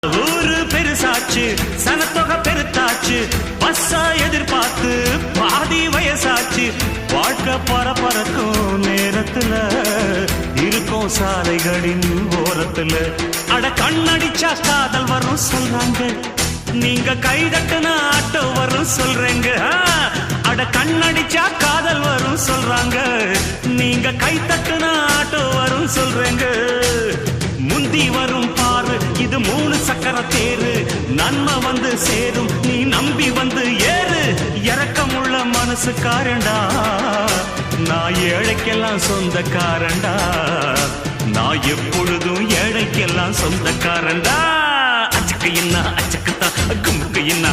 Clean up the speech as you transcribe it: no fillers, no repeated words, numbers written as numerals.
ஊரு பெருசாச்சு, சனத்தொகை பெருத்தாச்சு, பஸ்ஸா எதிர்பார்த்து பாதி வயசாச்சு. வாழ்க்கை பரபரக்கும் நேரத்துல இருக்கும் சாலைகளின் ஓரத்துல. அட கண்ணடிச்சா காதல் வரும் சொல்றாங்க, நீங்க கைதட்டுனா ஆட்டோ வரும் சொல்றேங்க. அட கண்ணடிச்சா காதல் வரும் சொல்றாங்க, நீங்க கைதட்டுனா ஆட்டோ வரும் சொல்றேங்க. முந்தி வரும் பாரு, இது 3 சக்கர தேரு. நன்மை வந்து சேரும், நீ நம்பி வந்து ஏறு. இறக்கமுள்ள மனசுக்காரண்டா, நான் ஏழைக்கெல்லாம் சொந்தக்காரண்டா. நான் எப்பொழுதும் ஏழைக்கெல்லாம் சொந்தக்காரண்டா. அச்சக்கு என்ன அச்சக்குத்தான், குமுக்கு என்ன